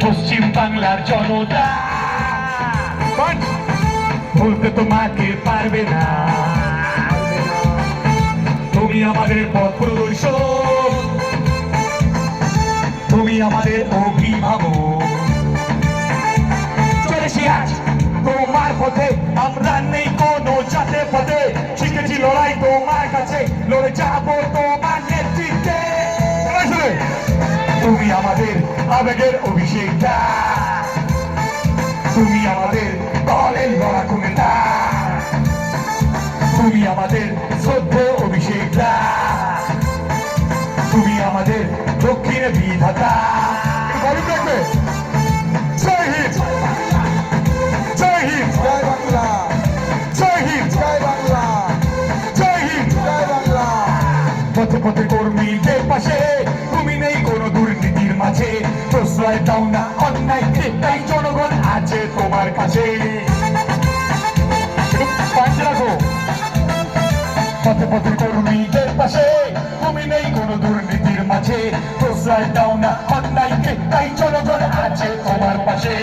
পশ্চিম বাংলার জনতা বলতে তোমাকে পারবে না, তুমি আমাদের পথ প্রদর্শক, তুমি আমাদের অভিভাবক। চলেছি আজ তোমার পথে, আমরা নেই কোনো জাতে পথে, শিখেছি লড়াই তোমার কাছে, লড়ে যাবো তোমার নেতৃত্বে। তুমি আমাদের আবেগের অভিষেকটা, তুমি আমাদের দলের লড়াকু নেতা, তুমি আমাদের শ্রদ্ধেয় অভিষেকটা, তুমি আমাদের দক্ষিণে বিধাতা। গরিব রাখবে। জয় হিন্দ, জয় হিন্দ, জয় বাংলা, জয় হিন্দ, জয় বাংলা, জয় হিন্দ, জয় বাংলা। পথে পথে কর্মীদের পাশে, তুমি নেই কোনো দুর্নীতির মাঝে, প্রশ্রয় দাও না অন্যায়কে, তাই জনগণ আছে তোমার কাছে। পাঁচ রাখো। পথে পথে কর্মীদের পাশে, তুমি নেই কোনো দুর্নীতির মাঝে, প্রশ্রয় দাও না অন্যায়কে, তাই জনগণ আছে তোমার পাশে।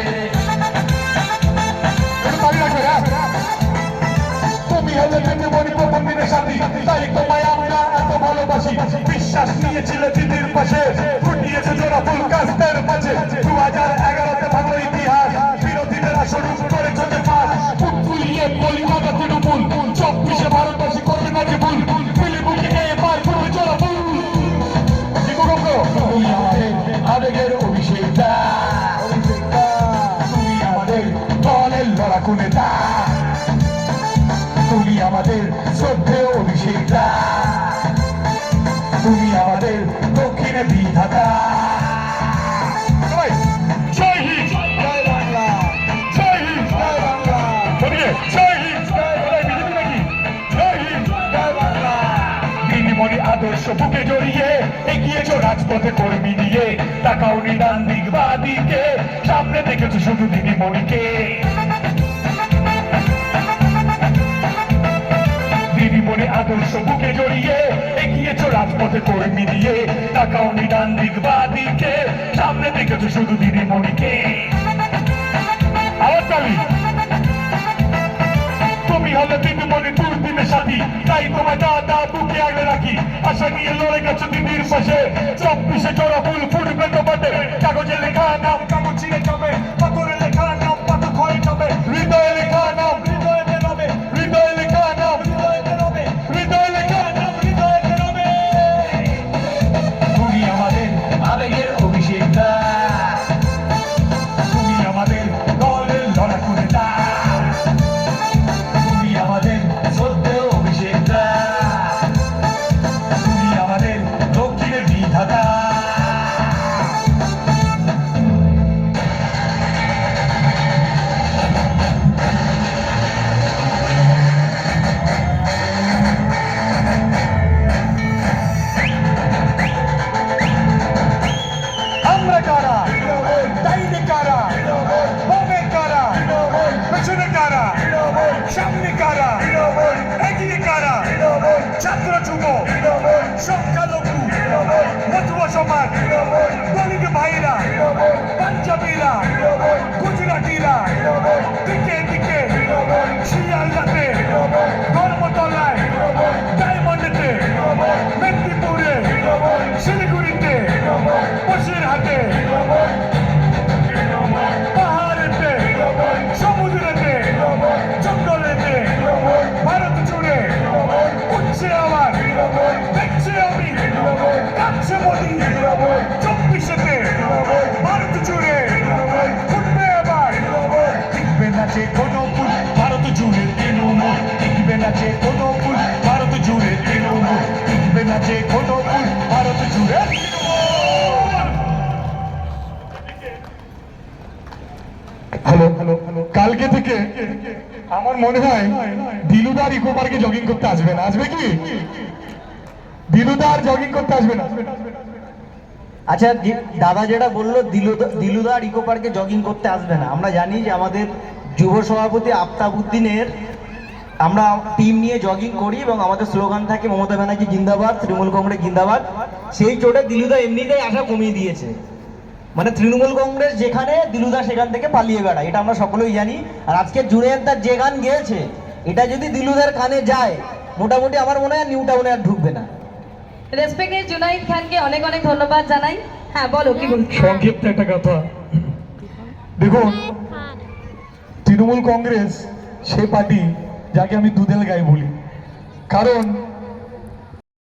তুমি হলে দিদিমণি প্রথম দিনের সাথী, তাই তোমায় আমরা এত ভালোবাসি। বিশ্বাস নিয়েছিলে দিদির পাশে, ফুটিয়েছে জোড়া ফুল কাস্তের মাঝে। 2011-তে ভালো ইতিহাস, বিরোধীদের শুরু করেছে যে পাস। ফুটফুলিয়ে বলি মাথা তৃণমূল, 24-এ ভারতবাসী করবে না যে ভুল। পিলিবুকে এবার করবে জোড়া ফুল। তুমি আমাদের আবেগের অভিষেকটা, তুমি আমাদের দলের লড়াকু নেতা, তুমি আমাদের শ্রদ্ধেয় অভিষেকটা, তুমি আমাদের দক্ষিণে বিধাতা। জয় হিন্দ, জয় বাংলা, জয় হিন্দ, জয় বাংলা, জয় হিন্দ, বিজেপি নাকি? জয় হিন্দ, জয় বাংলা। দিদিমণি আদর্শ বুকে জড়িয়ে এগিয়েছো রাজপথে কর্মী নিয়ে, তাকাওনি ডান দিক বা দিকে, সামনে দেখেছো শুধু দিদিমণিকে। দিদিমণি আদর্শ বুকে জড়িয়ে এগিয়েছো রাজপথে কর্মী নিয়ে, তাকাওনি ডান দিক বা দিকে, সামনে দেখেছো শুধু দিদিমণিকে। আওয়াজ তালি। তুমি হলে দিদিমণি দুর্দিনের সাথী, তাই তোমায় দাদা বুকে আগলে রাখি। আশা নিয়ে লড়ে গেছো দিদির পাশে, 24-এ জোড়া ফুল ফুটবে তোমাতে। কাগজে লেখা নাম কাগজ ছিঁড়ে যাবে, পাথরে লেখা নাম পাথর ক্ষয়ে যাবে। হৃদয়ে লেখা নাম হৃদয়ে বেরোবে, হৃদয়ে লেখা নাম হৃদয়ে বেরোবে, হৃদয়ে লেখা নাম হৃদয়ে বেরোবে। তুমি আমাদের আবেগের অভিষেকটা, তুমি আমাদের দলের লড়াকু নেতা, তুমি আমাদের শ্রদ্ধেয় অভিষেকটা, তুমি আমাদের দক্ষিণে বিধাতা। আমরা কারা, ডাইনে কারা, বামে কারা, পেছনে কারা, সামনে কারা, এগিয়ে কারা, ছাত্র যুব, সংখ্যালঘু, মতুয়া সমাজ, দলিত ভাইরা, পাঞ্জাবিরা, গুজরাটিরা, দিকে দিকে, শিয়ালদাতে, ধর্মতলায়, ডায়মন্ডেতে, মেদিনীপুরে, শিলিগুড়িতে, বসিরহাটে, পাহাড়েতে, সমুদ্রেতে, জঙ্গলেতে, ভারত জুড়ে উঠছে আবার, দেখছে আমি, কাঁদছে মোদি। 24-এতে ভারত জুড়ে ফুটবে আবার, টিকবে না যে কোনো ফুল ভারত জুড়ে তৃণমূল, টিকবে না যে কোনো ফুল ভারত জুড়ে তৃণমূল, টিকবে না যে কোনো ফুল ভারত জুড়ে। হ্যালো হ্যালো, কালকে থেকে আমার মনে হয় দিলুদার ইকো পার্কে জগিং করতে আসবে না, আসবে কি? দিলুদার জগিং করতে আসবে না? আচ্ছা, দাদা যেটা বললো দিলুদার ইকো পার্কে জগিং করতে আসবে না, আমরা জানি যে আমাদের যুব সভাপতি আফতাবউদ্দিনের আমরা টিম নিয়ে জগিং করি এবং আমাদের স্লোগান থাকে মমতা ব্যানার্জি জিন্দাবাদ, তৃণমূল কংগ্রেস জিন্দাবাদ। সেই চোটে দিলুদা এমনিতেই আশা কমিয়ে দিয়েছে। মানে তৃণমূল কংগ্রেস যেখানে দিলুদা সেখান থেকে পালিয়ে বেড়ায়, এটা আমরা সকলেই জানি। আর আজকে জুনিয়রদার যে গান গেয়েছে এটা যদি দিলুদার কানে যায় মোটামুটি আমার মনে হয় নিউ টাউনে আর ঢুকবে না। রেসপেক্টেড জুনাইদ খানকে অনেক অনেক ধন্যবাদ জানাই। হ্যাঁ বলো কি বলছো? সংক্ষিপ্ত একটা কথা, দেখুন তৃণমূল কংগ্রেস সে পার্টি যাকে আমি দুধেল গাই বলি, কারণ